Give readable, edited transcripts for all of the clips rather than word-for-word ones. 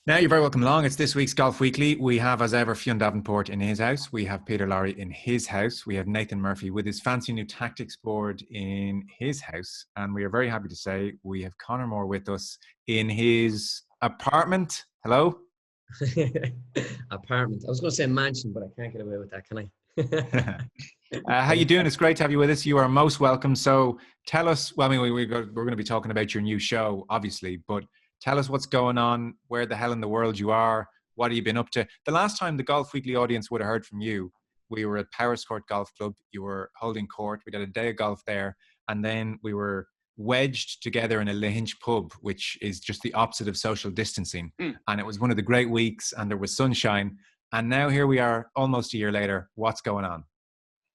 Now you're very welcome along. It's this week's Golf Weekly. We have, as ever, Fionn Davenport in his house. We have Peter Lowry in his house. We have Nathan Murphy with his fancy new tactics board in his house. And we are very happy to say we have Conor Moore with us in his apartment. Hello. Apartment. I was going to say mansion, but I can't get away with that, can I? How you doing? It's great to have you with us. You are most welcome. So tell us, well, I mean, we're going to be talking about your new show, obviously, but tell us what's going on, where the hell in the world you are, what have you been up to? The last time the Golf Weekly audience would have heard from you, we were at Powerscourt Golf Club. You were holding court. We did a day of golf there. And then we were wedged together in a Lahinch pub, which is just the opposite of social distancing. And it was one of the great weeks and there was sunshine. And now here we are almost a year later. What's going on?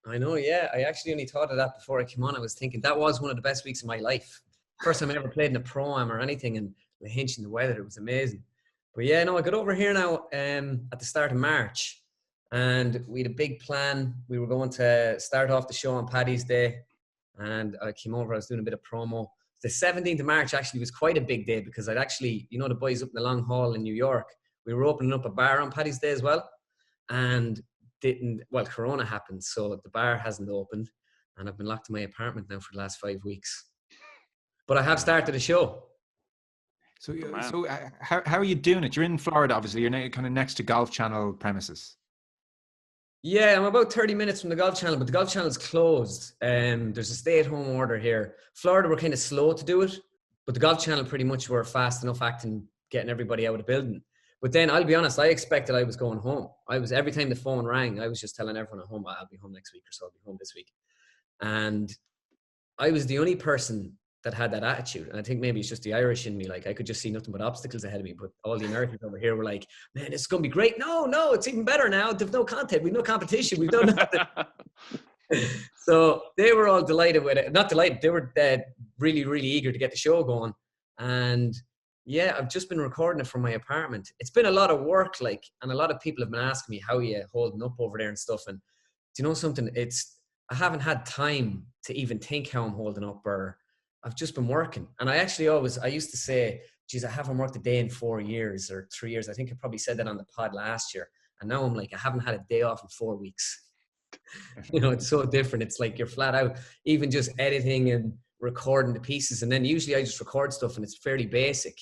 I know, yeah. I actually only thought of that before I came on. I was thinking that was one of the best weeks of my life. First time I ever played in a pro-am or anything, and the hinch in the weather, it was amazing. But yeah, no, I got over here now at the start of March, and we had a big plan. We were going to start off the show on Paddy's Day, and I came over. I was doing a bit of promo. The 17th of March actually was quite a big day because I'd actually, the boys up in the Long Hall in New York, we were opening up a bar on Paddy's Day as well, and Corona happened, so the bar hasn't opened, and I've been locked in my apartment now for the last 5 weeks. But I have started a show. So how are you doing it? You're in Florida, obviously. You're kind of next to Golf Channel premises. Yeah, I'm about 30 minutes from the Golf Channel, but the Golf Channel is closed. There's a stay-at-home order here. Florida, we're kind of slow to do it, but the Golf Channel pretty much were fast enough acting, getting everybody out of the building. But then, I'll be honest, I expected I was going home. Every time the phone rang, I was just telling everyone at home, I'll be home next week or so, I'll be home this week. And I was the only person that had that attitude. And I think maybe it's just the Irish in me. Like, I could just see nothing but obstacles ahead of me. But all the Americans over here were like, man, it's going to be great. No, it's even better now. There's no content. We've no competition. We've done nothing. So they were all delighted with it. Not delighted. They were really, really eager to get the show going. And yeah, I've just been recording it from my apartment. It's been a lot of work, and a lot of people have been asking me, how are you holding up over there and stuff? And do you know something? I haven't had time to even think how I'm holding up, or I've just been working. And I used to say, geez, I haven't worked a day in 4 years or 3 years. I think I probably said that on the pod last year. And now I'm like, I haven't had a day off in 4 weeks. It's so different. It's like you're flat out, even just editing and recording the pieces. And then usually I just record stuff and it's fairly basic.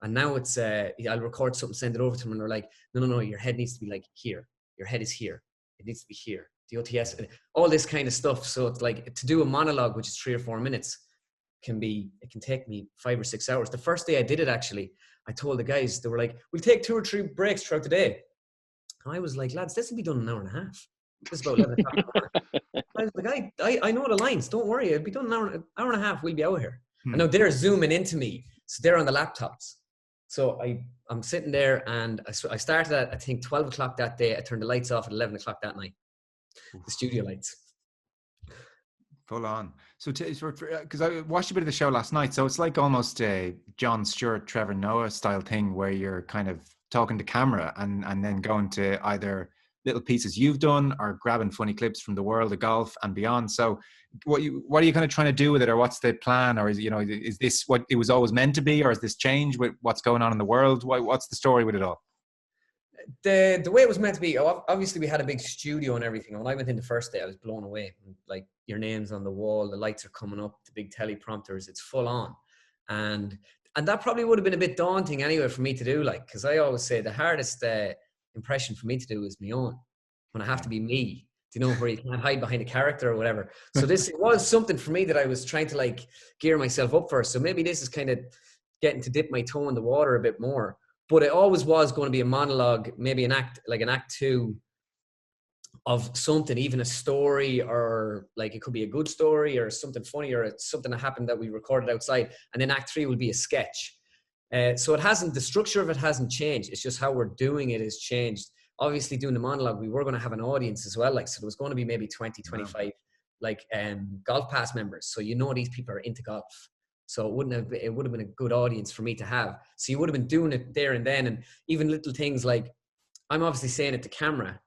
And now it's, I'll record something, send it over to them, and they're like, no, your head needs to be like here. Your head is here. It needs to be here. The OTS, all this kind of stuff. So it's like, to do a monologue, which is 3 or 4 minutes, it can take me 5 or 6 hours. The first day I did it, actually, I told the guys, they were like, we'll take 2 or 3 breaks throughout the day. And I was like, lads, this will be done in an hour and a half. This is about 11 o'clock. I was like, I know the lines. Don't worry. It'll be done in an hour and a half. We'll be out here. And now they're zooming into me. So they're on the laptops. So I'm sitting there, and I started at, I think, 12 o'clock that day. I turned the lights off at 11 o'clock that night. The studio lights. Full on. So, because I watched a bit of the show last night, so it's like almost a Jon Stewart, Trevor Noah style thing where you're kind of talking to camera and then going to either little pieces you've done or grabbing funny clips from the world of golf and beyond. So what are you kind of trying to do with it, or what's the plan? Or is this what it was always meant to be, or has this changed with what's going on in the world? What's the story with it all? The way it was meant to be, obviously we had a big studio and everything. And when I went in the first day, I was blown away. Like, your name's on the wall, the lights are coming up, the big teleprompters, it's full on. And that probably would have been a bit daunting anyway for me to do, because I always say the hardest impression for me to do is my own, when I have to be me, where you can't hide behind a character or whatever. So it was something for me that I was trying to gear myself up for. So maybe this is kind of getting to dip my toe in the water a bit more. But it always was going to be a monologue, maybe an act 2 of something, even a story, or it could be a good story or something funny, or it's something that happened that we recorded outside. And then act 3 will be a sketch. So the structure of it hasn't changed. It's just how we're doing it has changed. Obviously, doing the monologue, we were going to have an audience as well. So there was going to be maybe 20, 25 Golf Pass members. So these people are into golf. So it would have been a good audience for me to have. So you would have been doing it there and then. And even little things like, I'm obviously saying it to camera,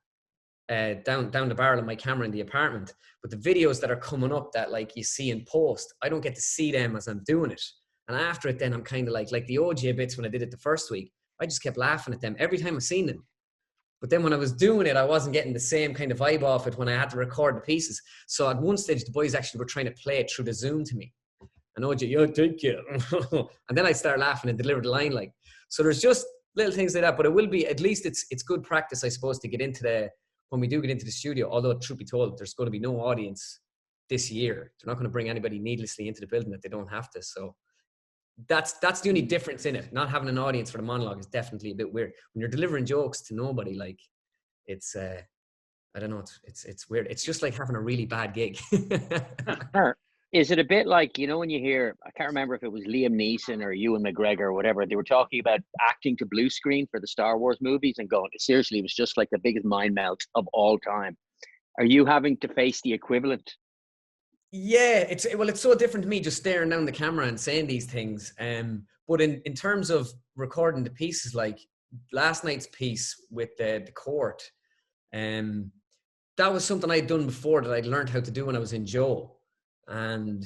down the barrel of my camera in the apartment. But the videos that are coming up that you see in post, I don't get to see them as I'm doing it. And after it, then I'm kind of like the OJ bits when I did it the first week. I just kept laughing at them every time I seen them. But then when I was doing it, I wasn't getting the same kind of vibe off it when I had to record the pieces. So at one stage, the boys actually were trying to play it through the Zoom to me. And OJ, you take it. And then I start laughing and deliver the line like. So there's just little things like that. But it will be, at least it's good practice, I suppose, to get into when we do get into the studio. Although, truth be told, there's going to be no audience this year. They're not going to bring anybody needlessly into the building that they don't have to. So that's the only difference in it. Not having an audience for the monologue is definitely a bit weird. When you're delivering jokes to nobody, like, it's I don't know, it's weird. It's just like having a really bad gig. Is it a bit like, you know, when you hear, I can't remember if it was Liam Neeson or Ewan McGregor or whatever, they were talking about acting to blue screen for the Star Wars movies and going, seriously, it was just like the biggest mind melt of all time. Are you having to face the equivalent? Yeah, it's so different to me just staring down the camera and saying these things. But in terms of recording the pieces, like last night's piece with the court, that was something I'd done before that I'd learned how to do when I was in Joe. And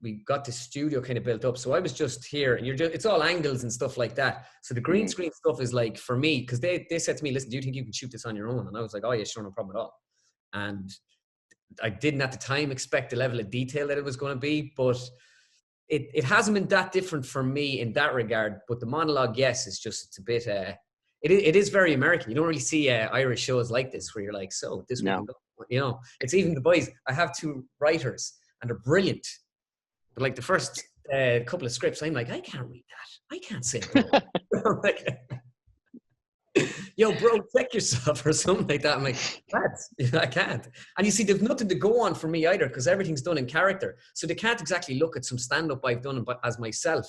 we got the studio kind of built up. So I was just here, and it's all angles and stuff like that. So the green screen stuff is like, for me, because they said to me, listen, do you think you can shoot this on your own? And I was like, oh yeah, sure, no problem at all. And I didn't at the time expect the level of detail that it was going to be, but it hasn't been that different for me in that regard. But the monologue, yes, it's a bit, it is very American. You don't really see Irish shows like this where you're like, so this one, you know, it's even the boys. I have two writers and they're brilliant. But like the first couple of scripts, I'm like, I can't read that. I can't say that. I'm like, yo, bro, check yourself or something like that. I'm like, lads, I can't. And you see, there's nothing to go on for me either because everything's done in character. So they can't exactly look at some stand-up I've done as myself.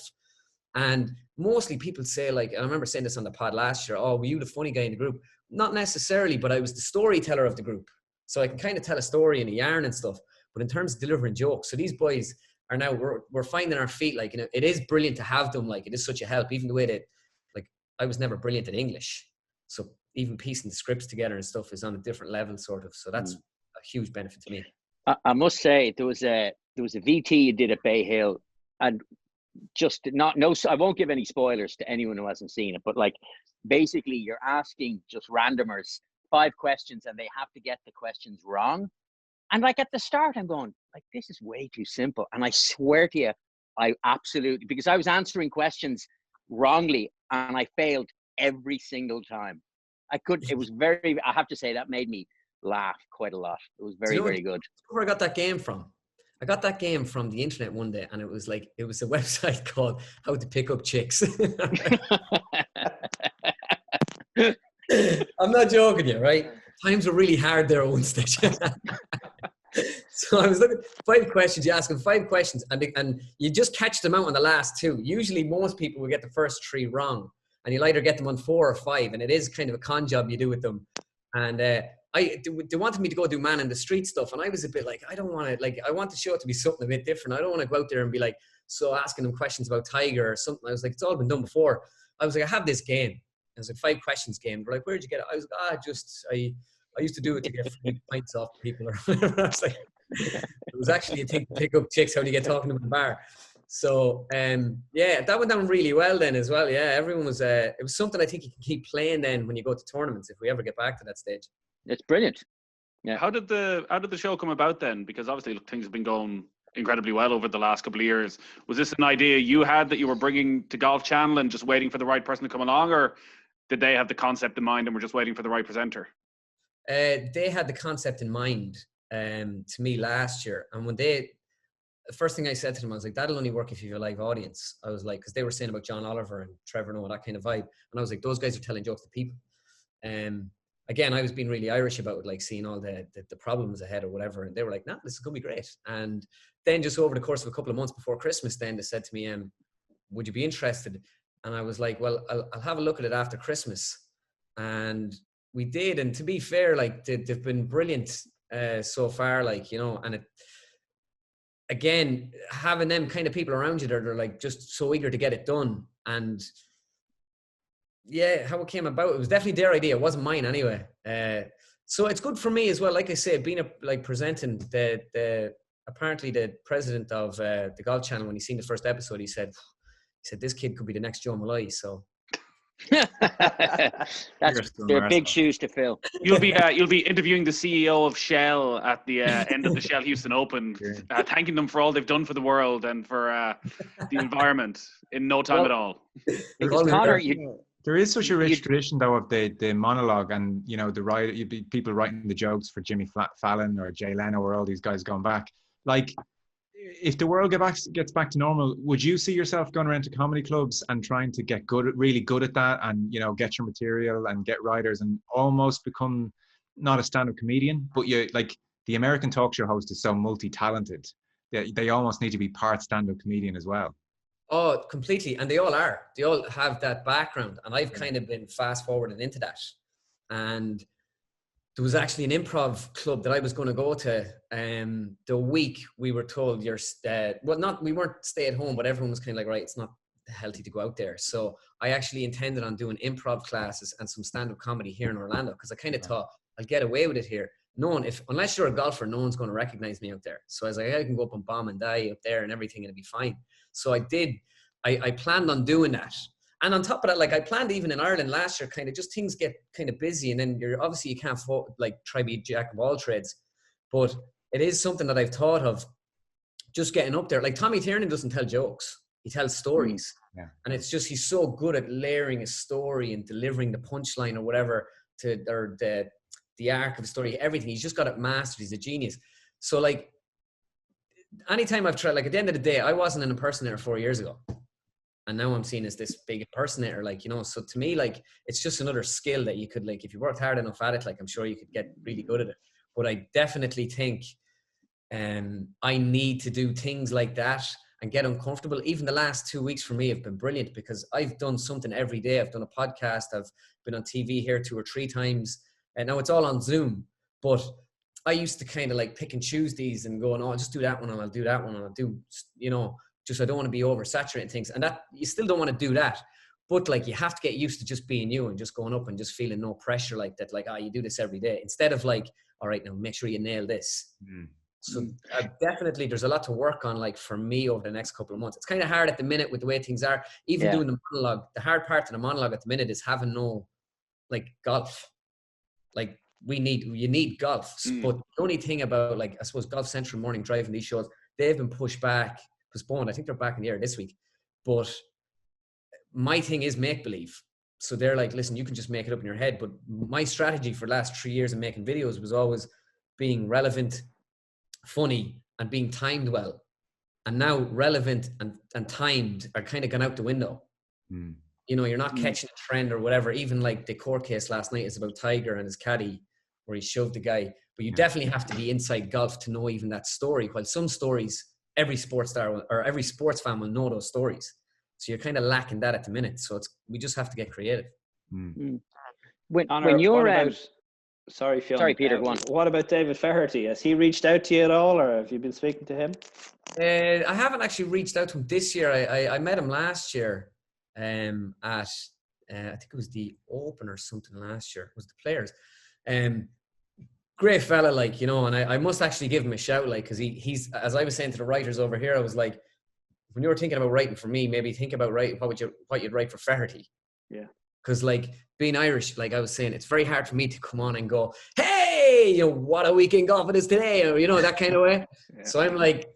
And mostly people say, like, I remember saying this on the pod last year, oh, were you the funny guy in the group? Not necessarily, but I was the storyteller of the group. So I can kind of tell a story and a yarn and stuff. But in terms of delivering jokes, so these boys are now, we're finding our feet. Like, you know, it is brilliant to have them. Like, it is such a help. Even the way that, like, I was never brilliant at English. So even piecing the scripts together and stuff is on a different level, sort of. So that's a huge benefit to me. I must say there was a VT you did at Bay Hill, and just I won't give any spoilers to anyone who hasn't seen it, but like basically you're asking just randomers 5 questions and they have to get the questions wrong. And like at the start, I'm going like, this is way too simple. And I swear to you, I absolutely, because I was answering questions wrongly and I failed every single time. I have to say that made me laugh quite a lot. It was very, very good. Where I got that game from? I got that game from the internet one day, and it was a website called How to Pick Up Chicks. I'm not joking you, right? Times were really hard there at one stage. So I was looking at 5 questions. You ask them 5 questions, and you just catch them out on the last 2. Usually, most people will get the first 3 wrong, and you'll either get them on 4 or 5, and it is kind of a con job you do with them. And they wanted me to go do man in the street stuff, and I was a bit like, I don't want to, like, I want the show to be something a bit different. I don't want to go out there and be like, so asking them questions about Tiger or something. I was like, it's all been done before. I was like, I have this game. It was a 5 questions game. They're like, where'd you get it? I was like, I used to do it to get free pints off people or whatever. I was like, it was actually a thing to pick up chicks, how do you get talking to them in the bar? So, yeah, that went down really well then as well. Yeah, everyone was, it was something I think you can keep playing then when you go to tournaments if we ever get back to that stage. It's brilliant. Yeah. How did the show come about then? Because obviously things have been going incredibly well over the last couple of years. Was this an idea you had that you were bringing to Golf Channel and just waiting for the right person to come along, or did they have the concept in mind and were just waiting for the right presenter? They had the concept in mind to me last year, and when the first thing I said to them, I was like, that'll only work if you have a live audience. I was like, because they were saying about John Oliver and Trevor Noah, that kind of vibe, and I was like, those guys are telling jokes to people. Again, I was being really Irish about it, like seeing all the problems ahead or whatever, and they were like, nah, this is gonna be great. And then just over the course of a couple of months before Christmas, then they said to me, would you be interested? And I was like, well, I'll have a look at it after Christmas. And we did, and to be fair, like they've been brilliant so far, like, you know. And it, again, having them kind of people around you that are like just so eager to get it done. And yeah, how it came about, it was definitely their idea. It wasn't mine anyway. So it's good for me as well. Like I say, being presenting apparently the president of the Golf Channel, when he seen the first episode, he said this kid could be the next Joe Malloy. So They're big shoes to fill. You'll be interviewing the CEO of Shell at the end of the Shell Houston Open, thanking them for all they've done for the world and for the environment in no time at all. Because Conor, there is such a rich tradition though of the monologue, and you know, people writing the jokes for Jimmy Fallon or Jay Leno or all these guys going back. Like, if the world gets back to normal, would you see yourself going around to comedy clubs and trying to get really good at that, and you know, get your material and get writers and almost become not a stand-up comedian, but you, like, the American talk show host is so multi-talented that they almost need to be part stand-up comedian as well? Oh, completely. And they all are. They all have that background. And I've kind of been fast forwarded into that. And there was actually an improv club that I was going to go to. The week we were told we weren't stay at home, but everyone was kind of like, right, it's not healthy to go out there. So I actually intended on doing improv classes and some stand-up comedy here in Orlando, because I kind of thought I'll get away with it here. Unless you're a golfer, no one's going to recognize me out there. So I was like, I can go up and bomb and die up there and everything, and it'll be fine. So I did. I planned on doing that. And on top of that, like, I planned even in Ireland last year, kind of just things get kind of busy, and then you can't like try to be jack of all trades. But it is something that I've thought of, just getting up there. Like, Tommy Tiernan doesn't tell jokes. He tells stories. Yeah. And it's just, he's so good at layering a story and delivering the punchline or whatever or the arc of a story, everything. He's just got it mastered. He's a genius. So like, anytime I've tried, like, at the end of the day, I wasn't an impersonator 4 years ago. And now I'm seen as this big impersonator, like, you know, so to me, like, it's just another skill that you could, like, if you worked hard enough at it, like, I'm sure you could get really good at it. But I definitely think I need to do things like that and get uncomfortable. Even the last 2 weeks for me have been brilliant, because I've done something every day. I've done a podcast. I've been on TV here 2 or 3 times. And now it's all on Zoom. But I used to kind of like pick and choose these and go, no, I'll just do that one and I'll do that one and I'll do, you know, just, I don't want to be oversaturating things. And that, you still don't want to do that. But like, you have to get used to just being you and just going up and just feeling no pressure like that. Like, you do this every day, instead of like, all right, now make sure you nail this. So definitely there's a lot to work on, like, for me over the next couple of months. It's kind of hard at the minute with the way things are, even doing the monologue. The hard part of the monologue at the minute is having no, like, golf. Like, you need golf. But the only thing about, like, I suppose Golf Central Morning Drive and these shows, they've been postponed. I think they're back in the air this week. But my thing is make-believe. So they're like, listen, you can just make it up in your head. But my strategy for the last 3 years of making videos was always being relevant, funny, and being timed well. And now relevant and timed are kind of gone out the window. You know, you're not catching a trend or whatever. Even like the court case last night is about Tiger and his caddy, where he shoved the guy. But you definitely have to be inside golf to know even that story. While some stories, every sports star or every sports fan will know those stories. So you're kind of lacking that at the minute. So we just have to get creative. When you're sorry, Phil. Sorry, Peter, go on. What about David Flaherty? Has he reached out to you at all, or have you been speaking to him? I haven't actually reached out to him this year. I met him last year at I think it was the Open or something last year. It was the Players. Great fella, like, you know, and I must actually give him a shout, like, because he's, as I was saying to the writers over here, I was like, when you were thinking about writing for me, maybe think about what you'd write for Flaherty. Yeah. Because, like, being Irish, like I was saying, it's very hard for me to come on and go, hey, you know, what a weekend golf it is today, or, you know, that kind of way. So I'm like,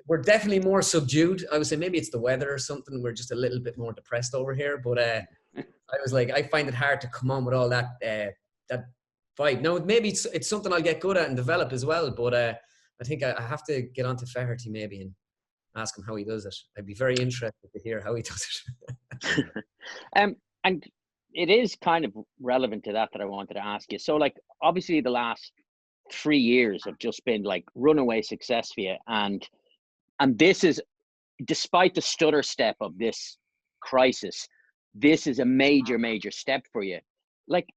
we're definitely more subdued. I would say maybe it's the weather or something. We're just a little bit more depressed over here. But I was like, I find it hard to come on with all that that vibe. Now, maybe it's something I'll get good at and develop as well. But I think I have to get on to Flaherty maybe and ask him how he does it. I'd be very interested to hear how he does it. And it is kind of relevant to that I wanted to ask you. So, like, obviously the last 3 years have just been like runaway success for you. And this is, despite the stutter step of this crisis, this is a major, major step for you. Like,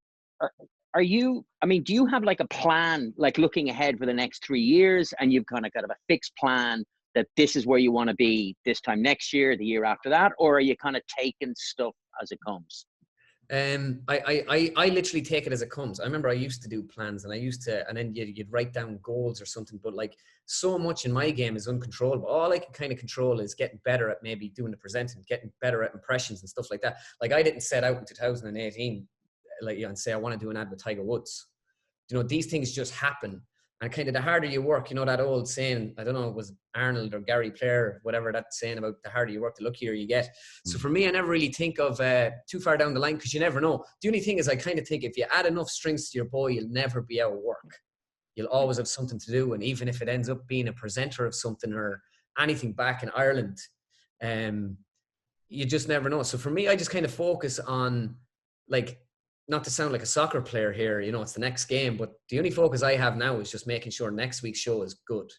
are you, I mean, do you have like a plan, like looking ahead for the next 3 years, and you've kind of got a fixed plan that this is where you want to be this time next year, the year after that? Or are you kind of taking stuff as it comes? I literally take it as it comes. I remember I used to do plans and then you'd write down goals or something, but like so much in my game is uncontrollable. All I can kind of control is getting better at maybe doing the presenting, getting better at impressions and stuff like that. Like I didn't set out in 2018, like, and say I want to do an ad with Tiger Woods. You know, these things just happen. And kind of the harder you work, you know, that old saying, I don't know, it was Arnold or Gary Player, whatever that's saying about the harder you work, the luckier you get. So for me, I never really think of too far down the line because you never know. The only thing is I kind of think if you add enough strings to your bow, you'll never be out of work. You'll always have something to do. And even if it ends up being a presenter of something or anything back in Ireland, you just never know. So for me, I just kind of focus on, like, not to sound like a soccer player here, you know, it's the next game, but the only focus I have now is just making sure next week's show is good.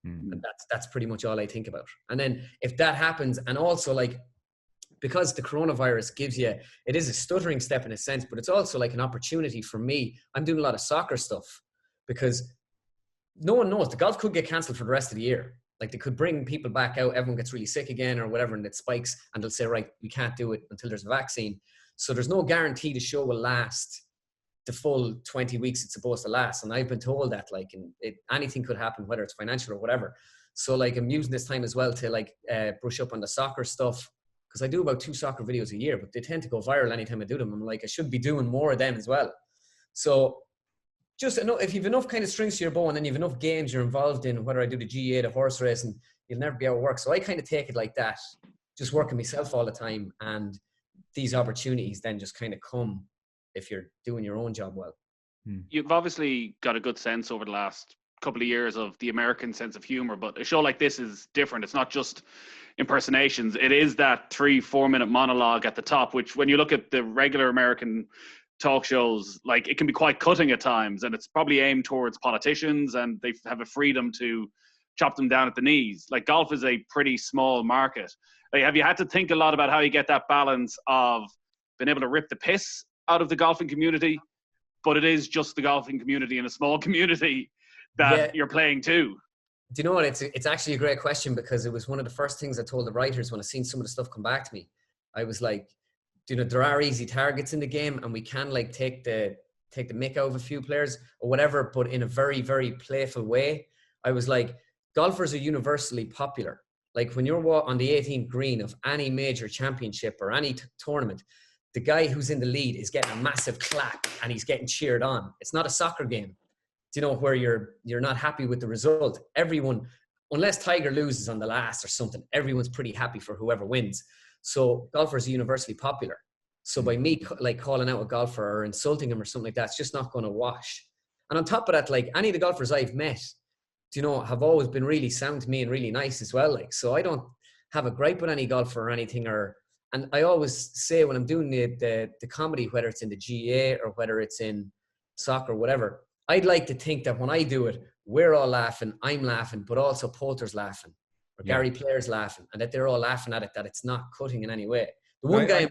And that's pretty much all I think about. And then if that happens, and also like, because the coronavirus gives you, it is a stuttering step in a sense, but it's also like an opportunity for me. I'm doing a lot of soccer stuff because no one knows. The golf could get cancelled for the rest of the year. Like they could bring people back out, everyone gets really sick again or whatever, and it spikes, and they'll say, right, we can't do it until there's a vaccine. So there's no guarantee the show will last the full 20 weeks it's supposed to last. And I've been told that, like, anything could happen, whether it's financial or whatever. So like I'm using this time as well to like brush up on the soccer stuff, because I do about 2 soccer videos a year, but they tend to go viral anytime I do them. I'm like, I should be doing more of them as well. So just if you've enough kind of strings to your bow and then you've enough games you're involved in, whether I do the GA, the horse race, and you'll never be out of work. So I kind of take it like that, just working myself all the time. And these opportunities then just kind of come if you're doing your own job well. You've obviously got a good sense over the last couple of years of the American sense of humor, but a show like this is different. It's not just impersonations. It is that 3-4 minute monologue at the top, which when you look at the regular American talk shows, like it can be quite cutting at times, and it's probably aimed towards politicians and they have a freedom to chop them down at the knees. Like golf is a pretty small market. Like, have you had to think a lot about how you get that balance of being able to rip the piss out of the golfing community, but it is just the golfing community in a small community that you're playing to? Do you know what? It's actually a great question, because it was one of the first things I told the writers when I seen some of the stuff come back to me. I was like, you know, there are easy targets in the game, and we can like take the mick out of a few players or whatever, but in a very, very playful way. I was like, golfers are universally popular. Like when you're on the 18th green of any major championship or any tournament, the guy who's in the lead is getting a massive clap and he's getting cheered on. It's not a soccer game, you know, where you're not happy with the result. Everyone, unless Tiger loses on the last or something, everyone's pretty happy for whoever wins. So golfers are universally popular. So by me like calling out a golfer or insulting him or something like that, it's just not going to wash. And on top of that, like any of the golfers I've met, you know, have always been really sound to me and really nice as well. Like, so I don't have a gripe with any golfer or anything. And I always say when I'm doing the comedy, whether it's in the GA or whether it's in soccer or whatever, I'd like to think that when I do it, we're all laughing, I'm laughing, but also Poulter's laughing or Gary Player's laughing, and that they're all laughing at it, that it's not cutting in any way. The one guy...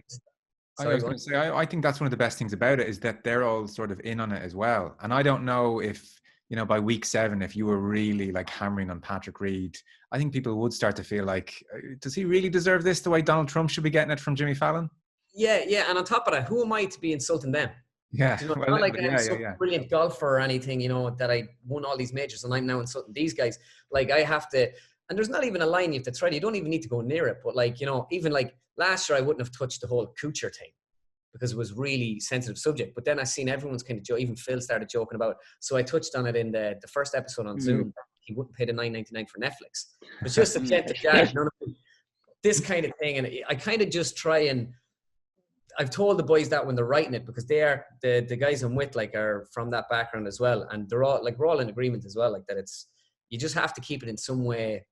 I was going to say, I think that's one of the best things about it is that they're all sort of in on it as well. And I don't know if, you know, by week 7, if you were really like hammering on Patrick Reed, I think people would start to feel like, does he really deserve this the way Donald Trump should be getting it from Jimmy Fallon? Yeah. And on top of that, who am I to be insulting them? Yeah. You know, well, not like I'm some brilliant golfer or anything, you know, that I won all these majors and I'm now insulting these guys. Like I have to, and there's not even a line you have to tread. You don't even need to go near it. But like, you know, even like last year, I wouldn't have touched the whole Kuchar thing because it was really sensitive subject. But then I seen everyone's kind of even Phil started joking about it. So I touched on it in the first episode on Zoom. He wouldn't pay the $9.99 for Netflix. It's just a gentle jab, this kind of thing. And I kind of just try and, I've told the boys that when they're writing it, because they are, the guys I'm with, like, are from that background as well. And they're all, like, we're all in agreement as well. Like that you just have to keep it in some way.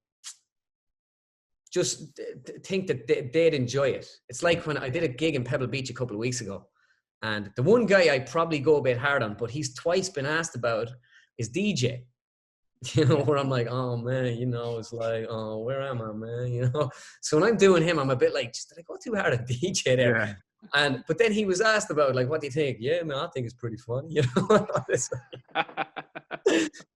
Just think that they'd enjoy it. It's like when I did a gig in Pebble Beach a couple of weeks ago, and the one guy I probably go a bit hard on, but he's twice been asked about, is DJ. You know, where I'm like, oh man, you know, it's like, oh, where am I, man? You know, so when I'm doing him, I'm a bit like, did I go too hard on DJ there? Yeah. But then he was asked about, like, what do you think? Yeah, man, I think it's pretty funny, you know.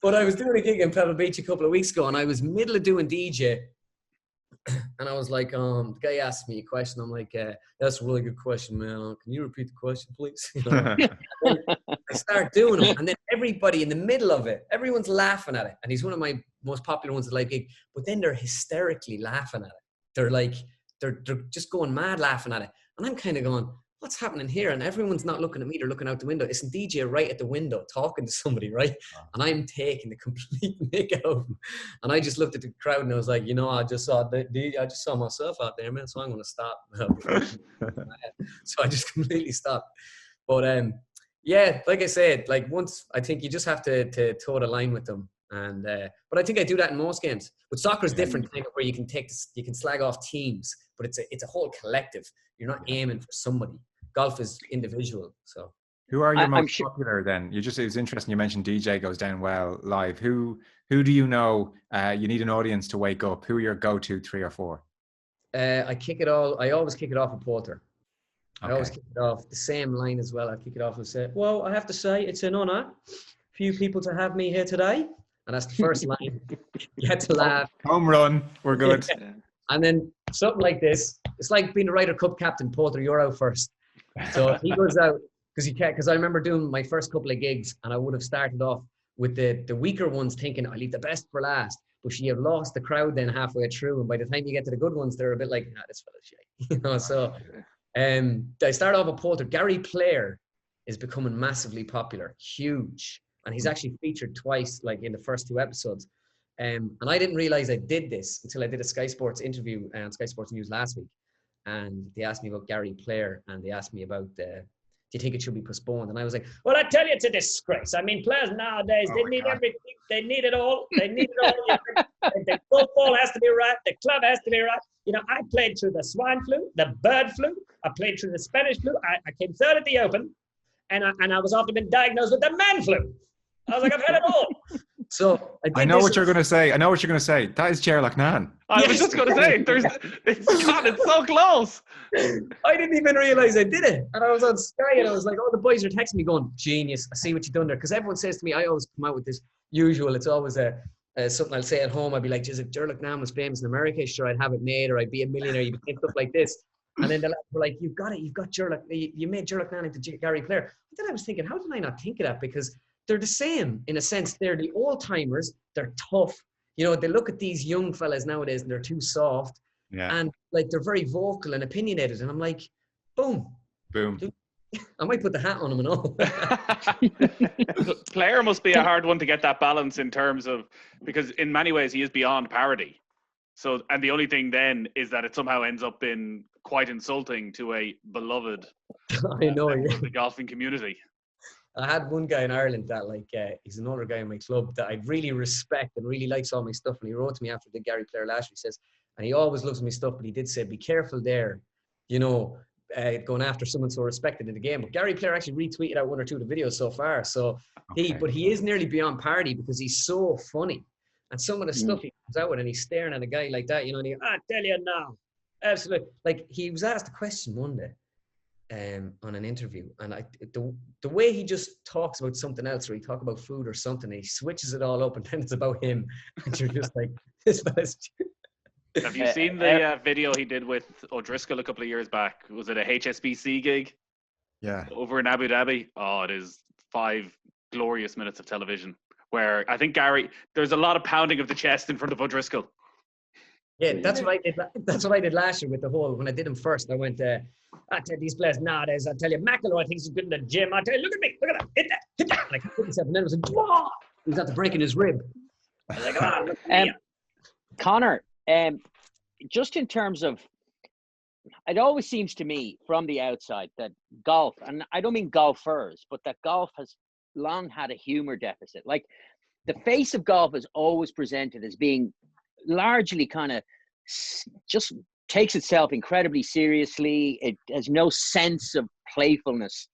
But I was doing a gig in Pebble Beach a couple of weeks ago, and I was middle of doing DJ. And I was like, the guy asked me a question. I'm like, that's a really good question, man. Can you repeat the question, please? You know? I start doing them, and then everybody in the middle of it, everyone's laughing at it. And he's one of my most popular ones at Live Gig. But then they're hysterically laughing at it. They're like, they're just going mad laughing at it. And I'm kind of going, what's happening here? And everyone's not looking at me, they're looking out the window. It's a DJ right at the window talking to somebody, right? And I'm taking the complete nick out of him. And I just looked at the crowd and I was like, you know, I just saw myself out there, man, so I'm going to stop. So I just completely stopped. But yeah, like I said, like once, I think you just have to toe the line with them. And but I think I do that in most games. But soccer is different, kind of, where you can slag off teams, but it's a whole collective. You're not aiming for somebody. Golf is individual. So who are your most popular then? It was interesting you mentioned DJ goes down well live. Who do you know you need an audience to wake up? Who are your go-to 3 or 4? I always kick it off with Porter. Okay. I always kick it off the same line as well. I kick it off and say, well, I have to say it's an honor for you people to have me here today. And that's the first line. You had to laugh. Home run. We're good. Yeah. And then something like this. It's like being the Ryder Cup captain. Porter, you're out first. So he goes out because I remember doing my first couple of gigs, and I would have started off with the weaker ones, thinking I leave the best for last. But you have lost the crowd then halfway through, and by the time you get to the good ones, they're a bit like, nah, this fella's shit. You know. So I start off with Porter. Gary Player is becoming massively popular, huge, and he's actually featured twice, like in the first 2 episodes. And I didn't realize I did this until I did a Sky Sports interview on Sky Sports News last week. And they asked me about Gary Player, and they asked me about, do you think it should be postponed? And I was like, well, I tell you, it's a disgrace. I mean, players nowadays, they need everything. They need it all. They need it all. The football has to be right. The club has to be right. You know, I played through the swine flu, the bird flu. I played through the Spanish flu. I came third at the Open, and I was often been diagnosed with the man flu. I was like, I've had it all. So I know what you're going to say. That is Sherlock Nan. I was just going to say, it's so close. I didn't even realize I did it. And I was on Sky, and I was like, oh, the boys are texting me going, genius, I see what you've done there. Because everyone says to me, I always come out with this usual, it's always something I'll say at home. I'd be like, if Sherlock Nan was famous in America, sure, I'd have it made, or I'd be a millionaire. You'd be stuff like this. And then the lads were like, you've got Sherlock, you made Sherlock Nan into Gary Player. But then I was thinking, how did I not think of that? Because they're the same in a sense. They're the old timers. They're tough. You know, they look at these young fellas nowadays and they're too soft. Yeah. And like they're very vocal and opinionated. And I'm like, boom. I might put the hat on them and all. Player must be a hard one to get that balance in terms of, because in many ways he is beyond parody. So, and the only thing then is that it somehow ends up being quite insulting to a beloved I know, member of the golfing community. I had one guy in Ireland that he's an older guy in my club that I really respect and really likes all my stuff. And he wrote to me after the Gary Player last year. He says, and he always loves my stuff, but he did say, be careful there, you know, going after someone so respected in the game. But Gary Player actually retweeted out 1 or 2 of the videos so far. So he is nearly beyond parody because he's so funny. And some of the stuff he comes out with, and he's staring at a guy like that, you know, and I tell you now, absolutely. Like, he was asked a question one day on an interview, and the way he just talks about something else, or he talk about food or something, and he switches it all up, and then it's about him, and you're just like, this fella's. Have you seen the video he did with O'Driscoll a couple of years back? Was it a HSBC gig? Yeah. Over in Abu Dhabi? Oh, it is 5 glorious minutes of television where I think there's a lot of pounding of the chest in front of O'Driscoll. Yeah, that's what I did. That's what I did last year with the whole. When I did him first, I went, I tell you, these players nowadays, I tell you, McIlroy thinks he's good in the gym. I tell you, look at me, look at that, hit that. Like, I hit myself, and then it was like, whoa! He was at the breaking his rib. I was like, oh, look at me. Connor, just in terms of, it always seems to me from the outside that golf, and I don't mean golfers, but that golf has long had a humor deficit. Like, the face of golf is always presented as being largely kind of just takes itself incredibly seriously. It has no sense of playfulness.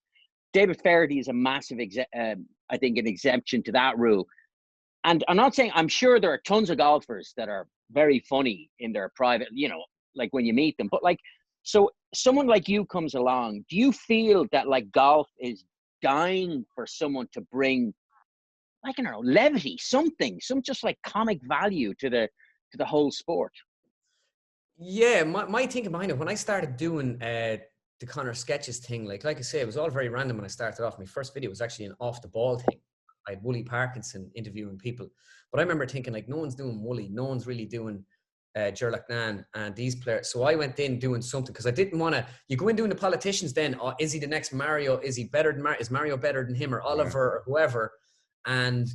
David Feherty is a massive, I think, an exemption to that rule. And I'm not saying, I'm sure there are tons of golfers that are very funny in their private, you know, like when you meet them. But like, so someone like you comes along, do you feel that like golf is dying for someone to bring, like, I don't know, levity, some just like comic value to the whole sport? Yeah, my thinking behind it, when I started doing the Conor sketches thing, like I say, it was all very random when I started off. My first video was actually an off the ball thing. I had Wooly Parkinson interviewing people. But I remember thinking, like, no one's doing Wooly, no one's really doing Gerlach Nan and these players. So I went in doing something because I didn't want to. You go in doing the politicians, then is he the next Mario? Is he better than Is Mario better than him or Oliver or whoever? And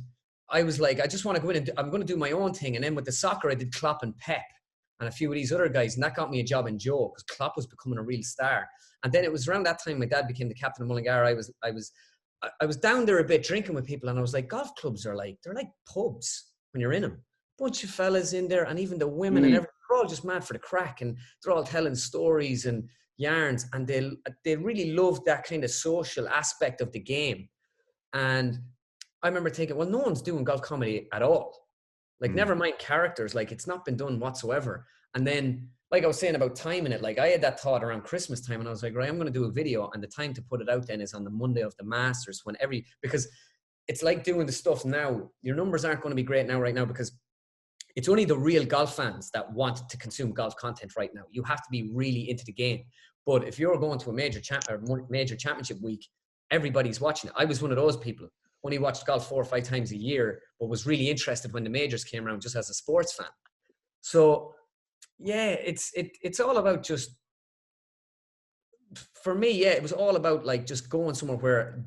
I was like, I just want to go in and I'm going to do my own thing. And then with the soccer, I did Klopp and Pep and a few of these other guys, and that got me a job in Joe because Klopp was becoming a real star. And then it was around that time my dad became the captain of Mullingar. I was down there a bit drinking with people, and I was like, golf clubs are like, they're like pubs when you're in them. Bunch of fellas in there, and even the women and everything, they're all just mad for the crack, and they're all telling stories and yarns, and they really loved that kind of social aspect of the game. And I remember thinking, well, no one's doing golf comedy at all. Like, never mind characters, like it's not been done whatsoever. And then, like I was saying about timing it, like I had that thought around Christmas time, and I was like, right, I'm going to do a video, and the time to put it out then is on the Monday of the Masters, because it's like doing the stuff now. Your numbers aren't going to be great right now, because it's only the real golf fans that want to consume golf content right now. You have to be really into the game. But if you're going to a major championship week, everybody's watching it. I was one of those people. Only watched golf 4 or 5 times a year, but was really interested when the majors came around just as a sports fan. So yeah, it's all about just, for me, yeah, it was all about like just going somewhere where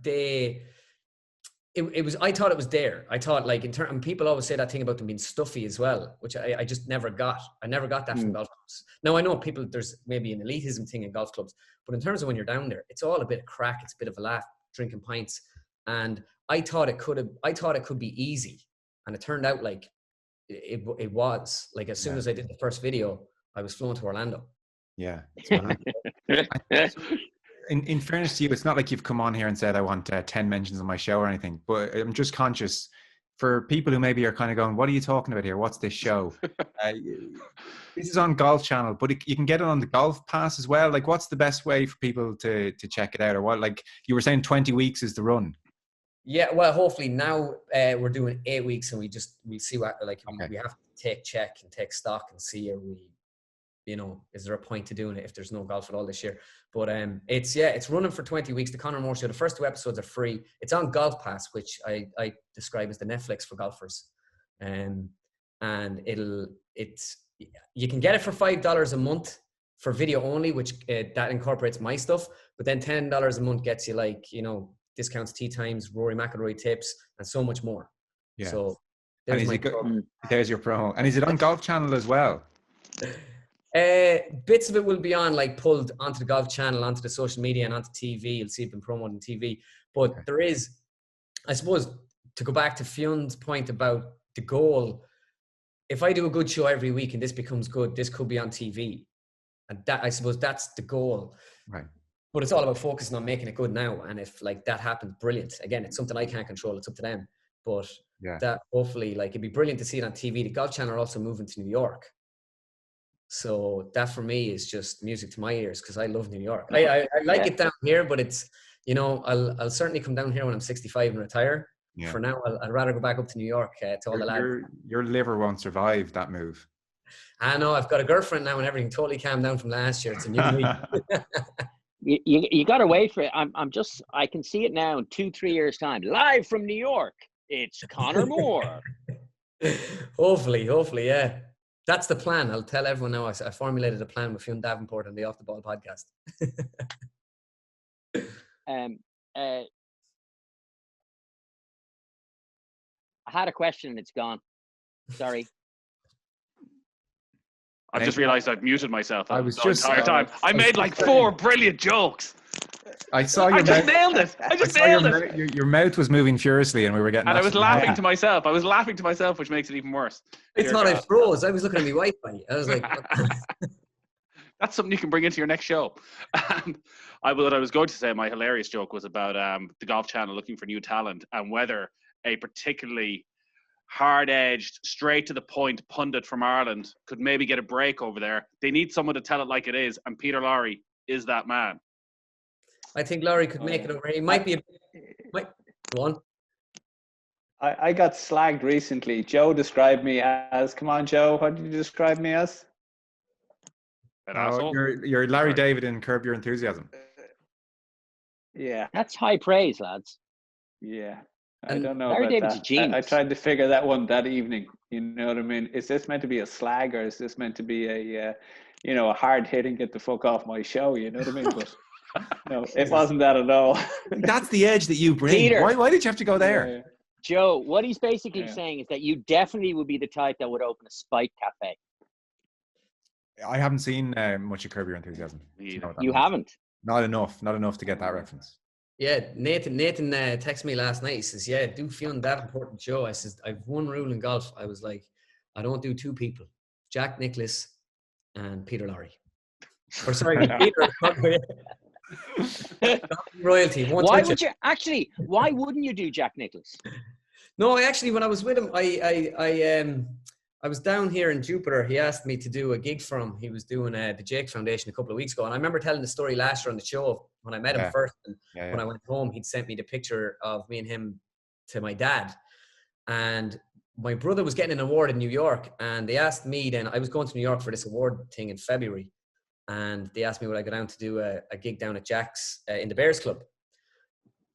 it was, I thought it was there. I thought like and people always say that thing about them being stuffy as well, which I just never got. I never got that from golf clubs. Now I know people, there's maybe an elitism thing in golf clubs, but in terms of when you're down there, it's all a bit of crack. It's a bit of a laugh, drinking pints. And I thought it could be easy. And it turned out like it was. Like as soon as I did the first video, I was flown to Orlando. Yeah. In fairness to you, it's not like you've come on here and said, I want 10 mentions on my show or anything, but I'm just conscious for people who maybe are kind of going, what are you talking about here? What's this show? This is on Golf Channel, but you can get it on the Golf Pass as well. Like, what's the best way for people to check it out? Or what, like you were saying, 20 weeks is the run. Yeah, well, hopefully now we're doing 8 weeks, and we see what, like, we have to check and take stock and see, is there a point to doing it if there's no golf at all this year? But it's running for 20 weeks. The Conor Moore show, the first 2 episodes are free. It's on Golf Pass, which I describe as the Netflix for golfers. And you can get it for $5 a month for video only, which that incorporates my stuff. But then $10 a month gets you, like, discounts, tee times, Rory McIlroy tips, and so much more. Yeah. So there's your promo. And is it on Golf Channel as well? Bits of it will be pulled onto the Golf Channel, onto the social media, and onto TV. You'll see it been promoted on TV. But there is, I suppose, to go back to Fionn's point about the goal, if I do a good show every week and this becomes good, this could be on TV. And that, I suppose, that's the goal. Right. But it's all about focusing on making it good now. And if that happens, brilliant. Again, it's something I can't control. It's up to them. But that hopefully, it'd be brilliant to see it on TV. The Golf Channel are also moving to New York. So that for me is just music to my ears, because I love New York. I like it down here, but it's, I'll certainly come down here when I'm 65 and retire. Yeah. For now, I'd rather go back up to New York to all the lads. Your liver won't survive that move. I know. I've got a girlfriend now and everything. Totally calmed down from last year. It's a new week. You got to wait for it. I can see it now in 2-3 years time, live from New York. It's Conor Moore. Hopefully, yeah. That's the plan. I'll tell everyone now. I formulated a plan with Fionn Davenport on the Off the Ball podcast. I had a question and it's gone. Sorry. I've just realized I've muted myself the entire time. I made 4 brilliant jokes. I saw your I just nailed it. I just nailed it. Your mouth was moving furiously and we were getting... And I was laughing to myself. Which makes it even worse. It's not I froze. I was looking at my Wi-Fi. I was like... That's something you can bring into your next show. What I was going to say, my hilarious joke was about the Golf Channel looking for new talent and whether a particularly hard-edged, straight-to-the-point pundit from Ireland could maybe get a break over there. They need someone to tell it like it is, and Peter Lowry is that man. I think Lowry could make it over. He might be go on. I got slagged recently. Joe described me as, come on, Joe, what did you describe me as? An Oh, asshole. you're Larry Sorry. David in Curb Your Enthusiasm. Yeah, That's high praise, lads. yeah. I And don't know Larry about David's a that. I genius. tried to figure that one that evening. You know what I mean? Is this meant to be a slag, or is this meant to be a, a hard hitting, get the fuck off my show? You know what I mean? But no, it wasn't that at all. That's the edge that you bring. Peter. Why did you have to go there? Yeah, Joe, what he's basically Yeah. saying is that you definitely would be the type that would open a Spike Cafe. I haven't seen much of Curb Your Enthusiasm. Me Do you either. know what that You means? haven't. Not enough to get that reference. yeah, Nathan texted me last night. He says, yeah, do feel that important show. I says, I've one rule in golf. I was like, I don't do two people, Jack Nicklaus and Peter Lorre. Or sorry, Peter royalty. Won't Why touch would it. you actually? Why wouldn't you do Jack Nicklaus? No, I actually, when I was with him, I was down here in Jupiter. He asked me to do a gig for him. He was doing the Jake Foundation a couple of weeks ago. And I remember telling the story last year on the show when I met him first. And when I went home, he'd sent me the picture of me and him to my dad. And my brother was getting an award in New York. And they asked me then, I was going to New York for this award thing in February. And they asked me would I go down to do a gig down at Jack's in the Bears Club.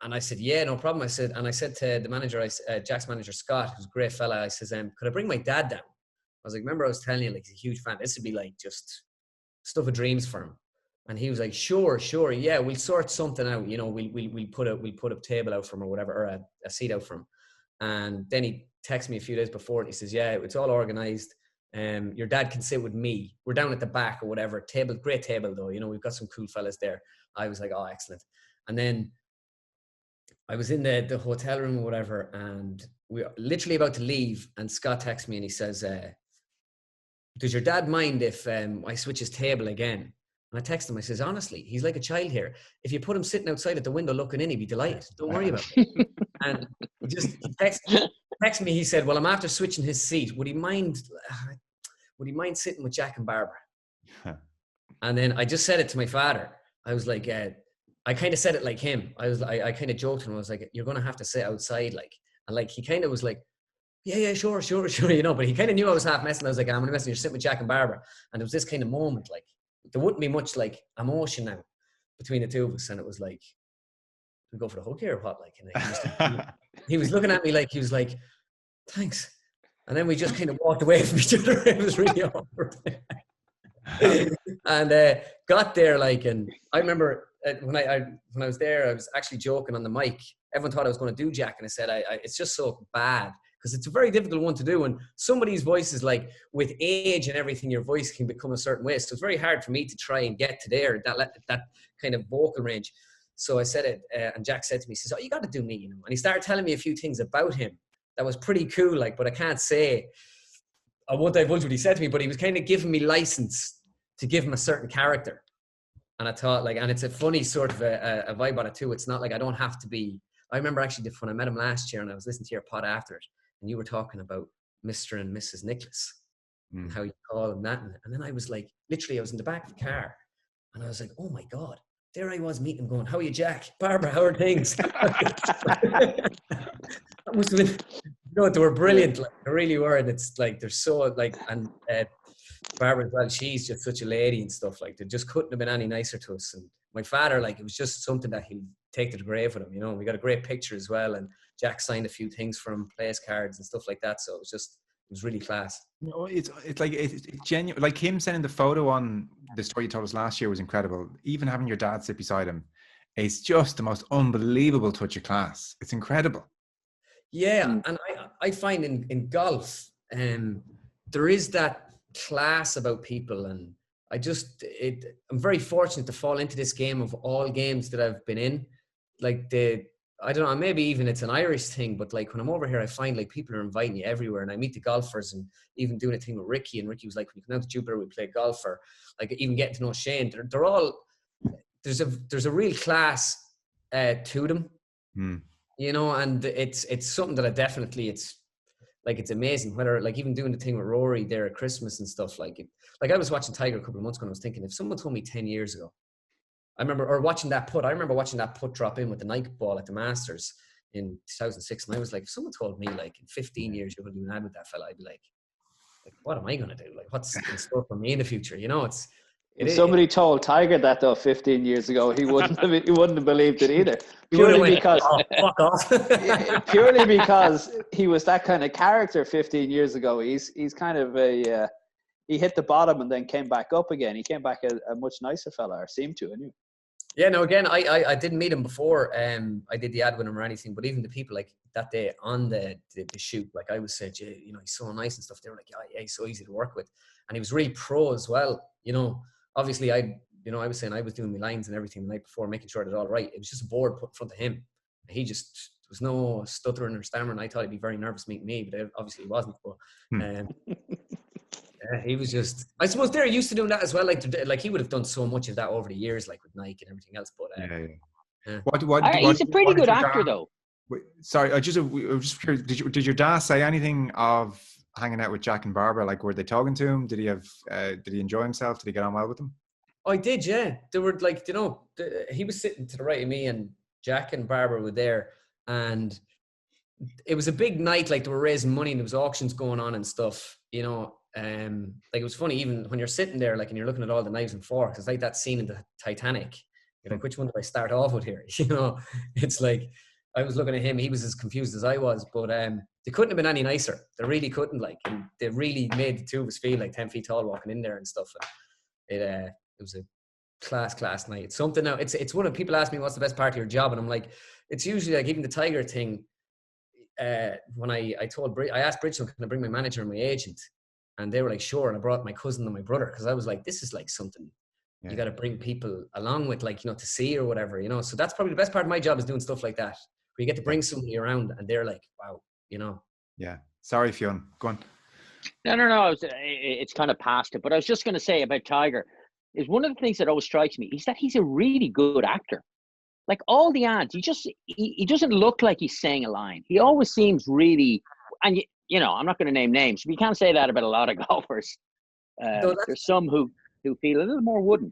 And I said, yeah, no problem. I said to the manager, Jack's manager, Scott, who's a great fella, I says, could I bring my dad down? I was like, remember I was telling you, like, he's a huge fan. This would be like just stuff of dreams for him. And he was like, sure. Yeah, we'll sort something out. You know, we'll put a table out for him or whatever, or a seat out for him. And then he texted me a few days before and he says, yeah, it's all organized. Your dad can sit with me. We're down at the back or whatever. Great table though. You know, we've got some cool fellas there. I was like, oh, excellent. And then I was in the hotel room or whatever, and we were literally about to leave. And Scott texts me and he says, does your dad mind if I switch his table again? And I text him, I says, honestly, he's like a child here. If you put him sitting outside at the window looking in, he'd be delighted. Don't worry about it. And he texted me, he said, well, I'm after switching his seat. Would he mind sitting with Jack and Barbara? And then I just said it to my father. I was like, I kind of said it like him. I kind of joked and I was like, you're going to have to sit outside. And like, he kind of was like, yeah, sure. You know, but he kind of knew I was half messing. I was like, I'm going to mess. You're sitting with Jack and Barbara. And there was this kind of moment, like, there wouldn't be much like emotion now between the two of us. And it was like, we go for the hug here or what? Like, and he was looking at me like, he was like, thanks. And then we just kind of walked away from each other. It was really awkward. And got there, like, and I remember when I was there, I was actually joking on the mic. Everyone thought I was going to do Jack, and I said, it's just so bad because it's a very difficult one to do. And somebody's voice is like, with age and everything, your voice can become a certain way. So it's very hard for me to try and get to that kind of vocal range. So I said it, and Jack said to me, he says, oh, you got to do me, you know. And he started telling me a few things about him that was pretty cool, like, but I can't say, I won't divulge what he said to me, but he was kind of giving me license to give him a certain character. And I thought, like, and it's a funny sort of a vibe on it too. It's not like I don't have to be. I remember actually when I met him last year and I was listening to your pod after it, and you were talking about Mr. and Mrs. Nicklaus and how you call him that. And then I was like, literally, I was in the back of the car and I was like, oh my God, there I was meeting him going, how are you, Jack? Barbara, how are things? That must have been, you know, they were brilliant. Like, they really were. And it's like, they're so like, and Barbara as well, she's just such a lady and stuff. Like, they just couldn't have been any nicer to us. And my father, like, it was just something that he'd take to the grave with him, you know. We got a great picture as well, and Jack signed a few things for him, place cards and stuff like that. So it was really class. You know, it's like it's genuine. Like him sending the photo on the story you told us last year was incredible. Even having your dad sit beside him, it's just the most unbelievable touch of class. It's incredible. Yeah, and I find in golf, there is that class about people, and I'm very fortunate to fall into this game of all games that I've been in. Like, I don't know, maybe even it's an Irish thing, but like when I'm over here, I find like people are inviting you everywhere, and I meet the golfers, and even doing a thing with Ricky, and Ricky was like, when you come down to Jupiter, we play golf, or like even getting to know Shane. They're all, there's a real class to them, you know, and it's something that it's amazing. Whether like even doing the thing with Rory there at Christmas and stuff, like I was watching Tiger a couple of months ago, and I was thinking, if someone told me 10 years ago, I remember watching that putt drop in with the Nike ball at the Masters in 2006, and I was like, if someone told me like in 15 years you're going to do an ad with that fella, I'd be like, what am I going to do? Like, what's in store for me in the future? You know, If somebody told Tiger that though 15 years ago, he wouldn't have believed it either. Purely because fuck off. purely because he was that kind of character 15 years ago. He's kind of he hit the bottom and then came back up again. He came back a much nicer fella, or seemed to anyway. Yeah, no, again, I didn't meet him before I did the ad with him or anything, but even the people like that day on the shoot, like I was saying, you know, he's so nice and stuff. They were like, yeah, he's so easy to work with. And he was really pro as well. You know, obviously I was saying I was doing my lines and everything the night before, making sure it was all right. It was just a board put in front of him. He just, there was no stuttering or stammering. I thought he'd be very nervous meeting me, but obviously he wasn't. But yeah, he was just, I suppose they're used to doing that as well. Like he would have done so much of that over the years, like with Nike and everything else. But yeah. He's a pretty good actor, though. Sorry, I was just curious. Did your dad say anything of hanging out with Jack and Barbara? Like, were they talking to him? Did he enjoy himself? Did he get on well with them? I did, yeah. They were like, you know, he was sitting to the right of me, and Jack and Barbara were there, and it was a big night. Like they were raising money, and there was auctions going on and stuff. You know, like it was funny even when you're sitting there, like, and you're looking at all the knives and forks. It's like that scene in the Titanic. You're like, which one do I start off with here? You know, it's like I was looking at him. He was as confused as I was, but they couldn't have been any nicer. They really couldn't. Like, and they really made the two of us feel like 10 feet tall walking in there and stuff. And it was a class night. It's something now. It's one of people ask me what's the best part of your job, and I'm like, it's usually like even the Tiger thing. When I asked Bridgestone, can I bring my manager and my agent? And they were like, sure. And I brought my cousin and my brother, because I was like, this is like something you got to bring people along with, like, you know, to see or whatever, you know. So that's probably the best part of my job, is doing stuff like that, where you get to bring somebody around and they're like, wow, you know. Yeah. Sorry, Fionn. Go on. No. It's kind of past it. But I was just going to say about Tiger, is one of the things that always strikes me is that he's a really good actor. Like all the ads, he doesn't look like he's saying a line. He always seems really, and you know, I'm not going to name names, but you can't say that about a lot of golfers. There's some who feel a little more wooden.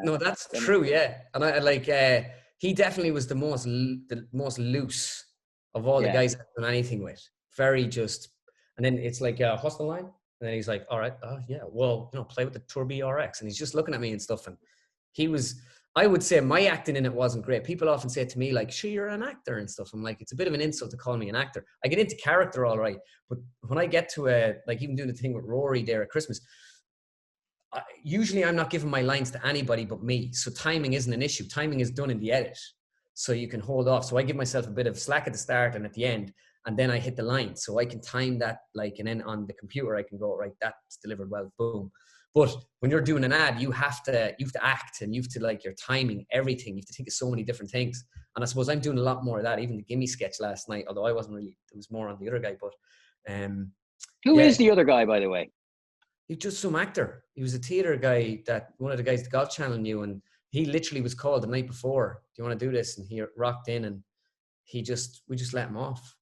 No, that's true. Yeah, and I like he definitely was the most loose of all the guys I've done anything with. Very just, and then it's like what's the line? And then he's like, all right, well, you know, play with the Turbo RX, and he's just looking at me and stuff. And he was, I would say my acting in it wasn't great. People often say to me, like, sure, you're an actor and stuff. I'm like, it's a bit of an insult to call me an actor. I get into character all right, but when I get to like even doing the thing with Rory there at Christmas, usually I'm not giving my lines to anybody but me. So timing isn't an issue. Timing is done in the edit, so you can hold off. So I give myself a bit of slack at the start and at the end, and then I hit the line. So I can time that, like, and then on the computer I can go, right, that's delivered well, boom. But when you're doing an ad, you have to act, and you have to, like, your timing, everything. You have to think of so many different things. And I suppose I'm doing a lot more of that. Even the Gimme sketch last night, although I wasn't really, it was more on the other guy. But who is the other guy, by the way? He's just some actor. He was a theater guy that one of the guys the Golf Channel knew, and he literally was called the night before, do you want to do this? And he rocked in, and we just let him off.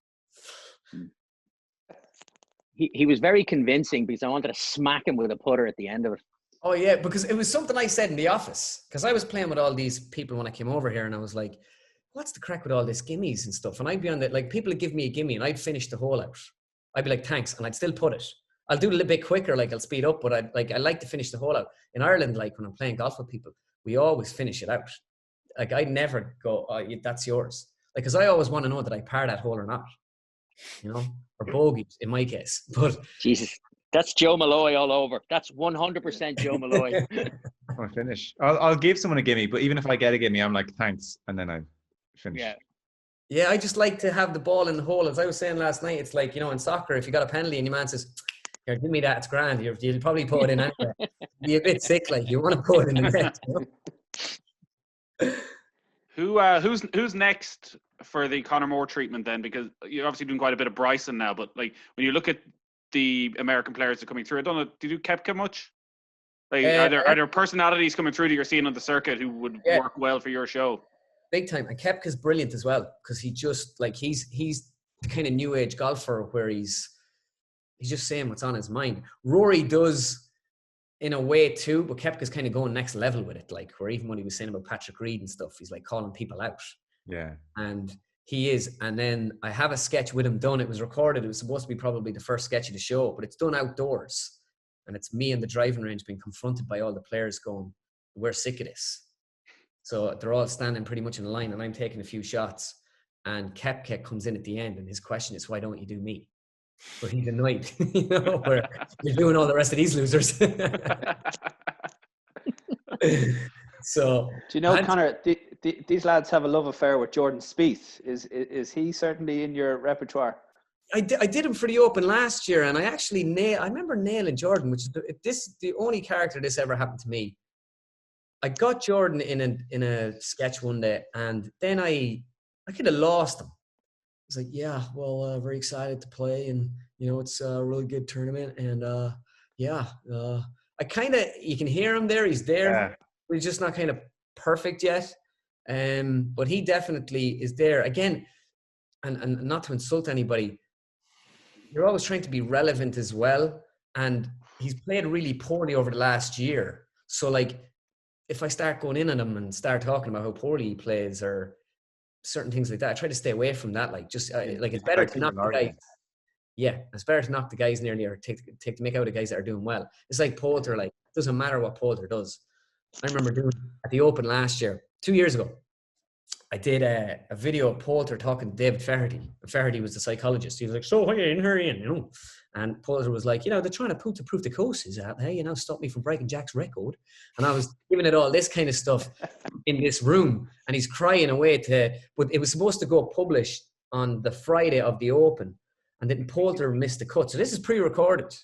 He was very convincing, because I wanted to smack him with a putter at the end of it. Oh yeah, because it was something I said in the office, because I was playing with all these people when I came over here, and I was like, what's the crack with all this gimmies and stuff? And I'd be on that, like, people would give me a gimme and I'd finish the hole out. I'd be like, thanks, and I'd still put it. I'll do it a little bit quicker, like I'll speed up, but I like to finish the hole out. In Ireland, like when I'm playing golf with people, we always finish it out. Like I never go, oh, that's yours. Like, because I always want to know that I par that hole or not, you know, or bogey in my case. But Jesus, that's Joe Malloy all over. That's 100% Joe Malloy. I finish. I'll give someone a gimme, but even if I get a gimme, I'm like, thanks, and then I finish. Yeah, I just like to have the ball in the hole. As I was saying last night, it's like, you know, in soccer, if you got a penalty and your man says, here, give me that, it's grand. You'll probably put it in anyway. Be a bit sick, like, you want to put it in the net. You know? Who's next for the Conor Moore treatment then? Because you're obviously doing quite a bit of Bryson now, but like when you look at the American players that are coming through, I don't know, do you do Koepka much? Like, are there personalities coming through that you're seeing on the circuit who would work well for your show? Big time. And Koepka's brilliant as well, because he just, like, he's the kind of new age golfer where he's just saying what's on his mind. Rory does in a way too, but Koepka's kind of going next level with it. Like, where even when he was saying about Patrick Reed and stuff, he's like calling people out. Yeah. And he is. And then I have a sketch with him done. It was recorded. It was supposed to be probably the first sketch of the show, but it's done outdoors. and it's me in the driving range being confronted by all the players going, we're sick of this. So they're all standing pretty much in a line, and I'm taking a few shots, and Kepke comes in at the end, and his question is, why don't you do me? But he's annoyed, you know, where you're doing all the rest of these losers. So, do you know, Conor, these lads have a love affair with Jordan Spieth. Is he certainly in your repertoire? I did him for the Open last year, and I actually I remember nailing Jordan, which is the only character this ever happened to me. I got Jordan in a sketch one day, and then I kind of lost him. I was like, yeah, well, very excited to play, and you know, it's a really good tournament, and I kind of, you can hear him there, he's there, but he's just not kind of perfect yet. But he definitely is there again, and not to insult anybody, you're always trying to be relevant as well, and he's played really poorly over the last year. So like, if I start going in on him and start talking about how poorly he plays or certain things like that, I try to stay away from that. Like, just like, it's better to knock the guys. Yeah, it's better to knock the guys nearly, or take the make out the guys that are doing well. It's like Poulter. Like, it doesn't matter what Poulter does. I remember doing at the Open last year, 2 years ago. I did a video of Poulter talking to David Flaherty. Flaherty was the psychologist. He was like, so how are you in here, Ian? You know? And Poulter was like, you know, they're trying to prove the courses out there, you know, stop me from breaking Jack's record. And I was giving it all this kind of stuff in this room, and he's crying away but it was supposed to go published on the Friday of the Open, and then Poulter missed the cut. So this is pre-recorded.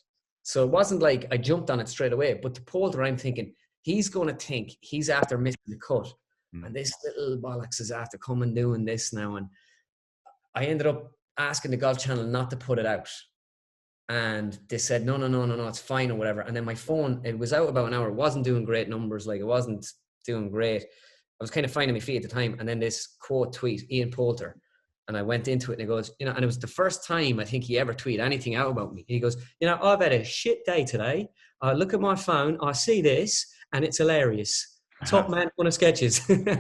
So it wasn't like I jumped on it straight away, but to Poulter, I'm thinking, he's going to think he's after missing the cut. And this little bollocks is after coming doing this now. And I ended up asking the Golf Channel not to put it out. And they said, no, it's fine or whatever. And then my phone, it was out about an hour. It wasn't doing great numbers. Like, it wasn't doing great. I was kind of finding my feet at the time. And then this quote tweet, Ian Poulter. And I went into it, and he goes, you know, and it was the first time I think he ever tweeted anything out about me. He goes, you know, I've had a shit day today. I look at my phone, I see this, and it's hilarious. Top man, one of sketches. Even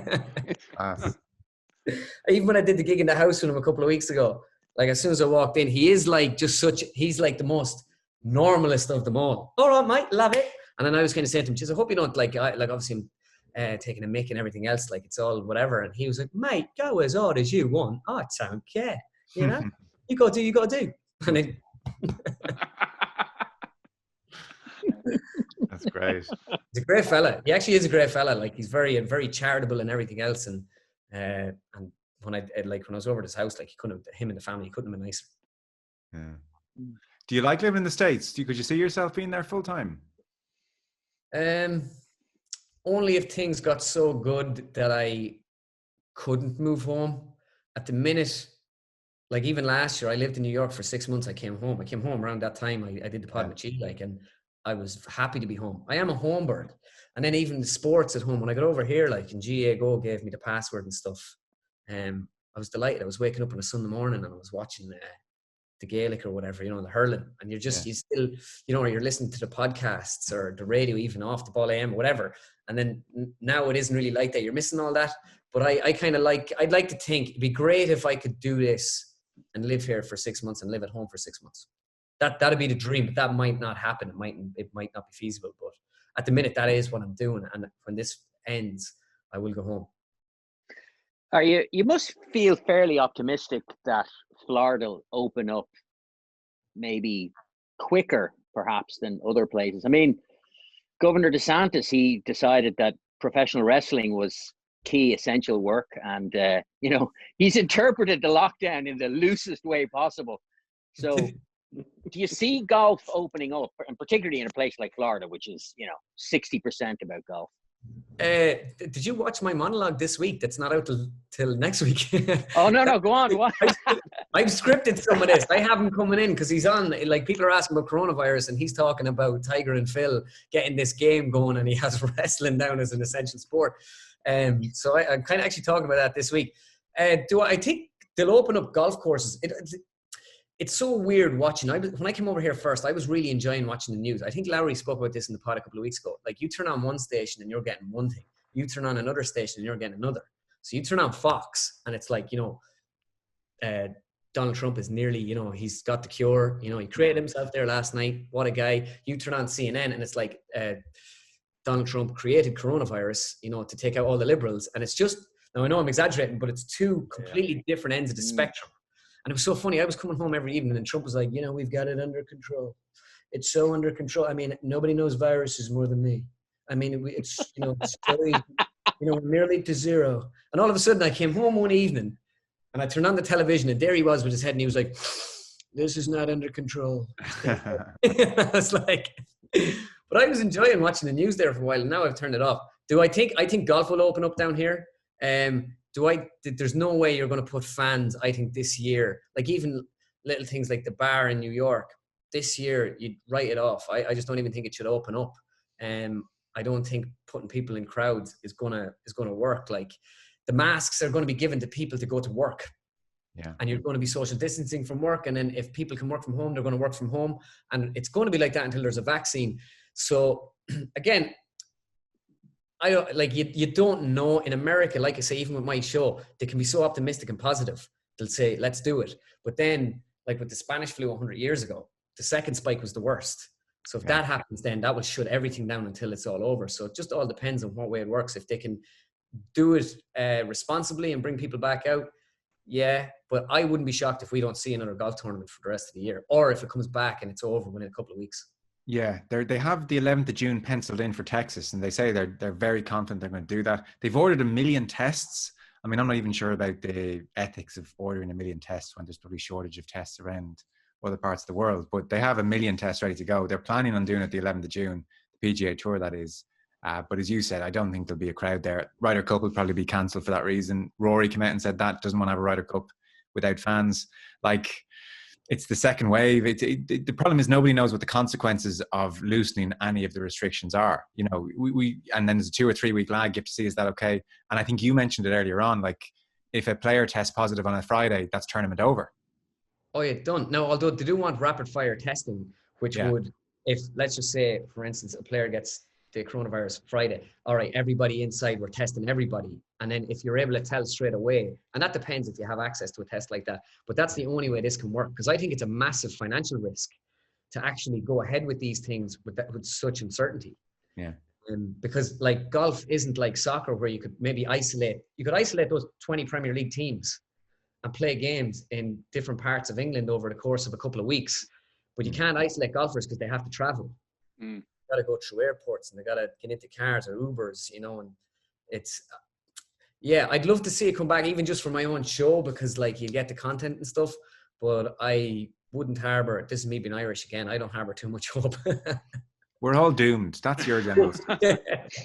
when I did the gig in the house with him a couple of weeks ago, like, as soon as I walked in, he is like he's like the most normalist of them all. All right, mate, love it. And then I was kind of saying to him, geez, I hope you don't like obviously I'm taking a mic and everything else, like, it's all whatever. And he was like, mate, go as hard as you want. I don't care. You know, you got to do. And then That's great. He's a great fella. He actually is a great fella. Like, he's very charitable and everything else. And when I was over at his house, like, him and the family, he couldn't have been nicer. Yeah. Do you like living in the States? Could you see yourself being there full time? Only if things got so good that I couldn't move home. At the minute, like, even last year, I lived in New York for 6 months. I came home around that time. I did the pod with you, like, and I was happy to be home. I am a home bird. And then even the sports at home, when I got over here, like, and GA Go gave me the password and stuff, I was delighted. I was waking up on a Sunday morning and I was watching the Gaelic or whatever, you know, the hurling. And you're just, you still, you know, or you're listening to the podcasts or the radio, even off the Ball AM or whatever. And then now it isn't really like that. You're missing all that. But I kind of like, I'd like to think it'd be great if I could do this and live here for 6 months and live at home for 6 months. That'd be the dream, but that might not happen. It might not be feasible. But at the minute, that is what I'm doing. And when this ends, I will go home. You must feel fairly optimistic that Florida will open up maybe quicker, perhaps, than other places. I mean, Governor DeSantis, he decided that professional wrestling was key, essential work. And, you know, he's interpreted the lockdown in the loosest way possible. So do you see golf opening up, and particularly in a place like Florida, which is, you know, 60% about golf? Did you watch my monologue this week? That's not out till next week. Oh, no, go on. I've scripted some of this. I have him coming in because he's on, like, people are asking about coronavirus and he's talking about Tiger and Phil getting this game going, and he has wrestling down as an essential sport. So I'm kind of actually talking about that this week. I think they'll open up golf courses. It's so weird watching. When I came over here first, I was really enjoying watching the news. I think Lowry spoke about this in the pod a couple of weeks ago. Like, you turn on one station and you're getting one thing. You turn on another station and you're getting another. So you turn on Fox and it's like, you know, Donald Trump is nearly, you know, he's got the cure. You know, he created himself there last night. What a guy. You turn on CNN and it's like Donald Trump created coronavirus, you know, to take out all the liberals. And it's just, now I know I'm exaggerating, but it's two completely different ends of the spectrum. And it was so funny. I was coming home every evening and Trump was like, you know, we've got it under control. It's so under control. I mean, nobody knows viruses more than me. I mean, it's, you know, it's very, you know, we're nearly to zero. And all of a sudden I came home one evening and I turned on the television and there he was with his head and he was like, this is not under control. I was like, but I was enjoying watching the news there for a while and now I've turned it off. I think golf will open up down here. There's no way you're going to put fans, I think, this year, like even little things like the bar in New York, this year you'd write it off. I just don't even think it should open up. I don't think putting people in crowds is gonna work. Like the masks are going to be given to people to go to work. Yeah. And you're going to be social distancing from work. And then if people can work from home, they're going to work from home. And it's going to be like that until there's a vaccine. So again, I don't like you don't know in America, like I say, even with my show, they can be so optimistic and positive. They'll say, let's do it. But then like with the Spanish flu 100 years ago, the second spike was the worst. So if that happens, then that will shut everything down until it's all over. So it just all depends on what way it works. If they can do it responsibly and bring people back out, yeah. But I wouldn't be shocked if we don't see another golf tournament for the rest of the year, or if it comes back and it's over within a couple of weeks. Yeah, they have the 11th of June penciled in for Texas, and they say they're very confident they're going to do that. They've ordered 1 million tests. I mean, I'm not even sure about the ethics of ordering 1 million tests when there's probably shortage of tests around other parts of the world, but they have 1 million tests ready to go. They're planning on doing it the 11th of June, the PGA Tour, that is. But as you said, I don't think there'll be a crowd there. Ryder Cup will probably be cancelled for that reason. Rory came out and said that doesn't want to have a Ryder Cup without fans. Like, it's the second wave. The problem is nobody knows what the consequences of loosening any of the restrictions are. You know, we and then there's a 2 or 3 week lag. You have to see, is that okay? And I think you mentioned it earlier on. Like, if a player tests positive on a Friday, that's tournament over. Oh, yeah, done. No, although they do want rapid fire testing, which would, if let's just say, for instance, a player gets the coronavirus Friday, all right, everybody inside, we're testing everybody. And then if you're able to tell straight away, and that depends if you have access to a test like that, but that's the only way this can work. Because I think it's a massive financial risk to actually go ahead with these things with such uncertainty. Yeah. Because like golf isn't like soccer where you could maybe isolate those 20 Premier League teams and play games in different parts of England over the course of a couple of weeks. But you can't isolate golfers because they have to travel. They got to go through airports and they got to get into cars or Ubers, you know, and it's, yeah, I'd love to see it come back even just for my own show because like you get the content and stuff, but I wouldn't harbor, this is me being Irish again, I don't harbor too much hope. We're all doomed. That's your general.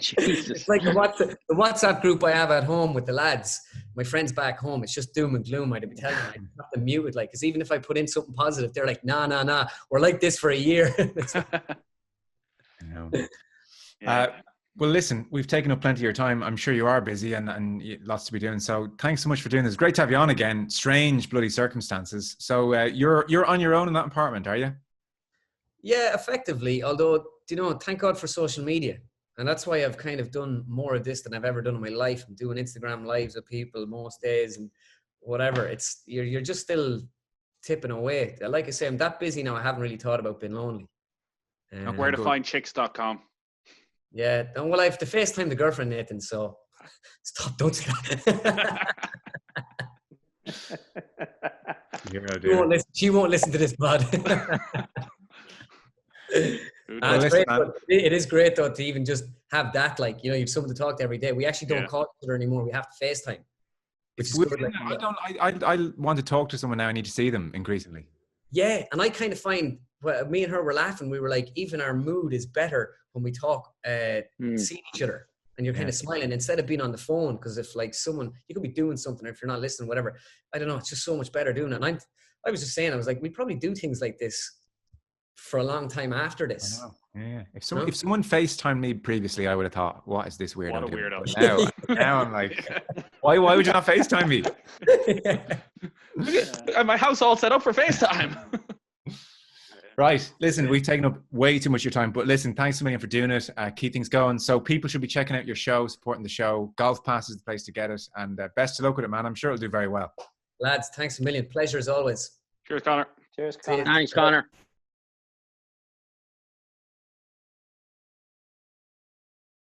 Jesus. It's like the WhatsApp group I have at home with the lads, my friends back home. It's just doom and gloom. I'd be telling them, I'd have to mute it, like, because even if I put in something positive, they're like, nah. We're like this for a year. I know. Well, listen, we've taken up plenty of your time. I'm sure you are busy and lots to be doing. So thanks so much for doing this. Great to have you on again. Strange bloody circumstances. So you're on your own in that apartment, are you? Yeah, effectively. Although, you know, thank God for social media. And that's why I've kind of done more of this than I've ever done in my life. I'm doing Instagram lives with people most days and whatever. It's you're just still tipping away. Like I say, I'm that busy now. I haven't really thought about being lonely. Where to find chicks.com. Yeah. And well, I have to FaceTime the girlfriend, Nathan. So stop, don't say that. She won't listen to this pod. It is great though to even just have that, like, you know, you've someone to talk to every day. We actually don't call each other anymore. We have to FaceTime. Which is good. I want to talk to someone now. I need to see them increasingly. Yeah, and I kind of find, well, me and her were laughing. We were like, even our mood is better when we talk, see each other, and you're kind of smiling instead of being on the phone. Because if like someone, you could be doing something, or if you're not listening, whatever. I don't know. It's just so much better doing it. And I was just saying, I was like, we probably do things like this for a long time after this. I know. Yeah. If someone FaceTimed me previously, I would have thought, what is this weirdo? What a weirdo. Now I'm like, why would you not FaceTime me? My house all set up for FaceTime. Right. Listen, we've taken up way too much of your time, but listen, thanks a million for doing it. Keep things going. So people should be checking out your show, supporting the show. Golf Pass is the place to get it. And best of luck with it, man. I'm sure it'll do very well. Lads, thanks a million. Pleasure as always. Cheers, Connor. Cheers, See you. Conor. Thanks, Connor.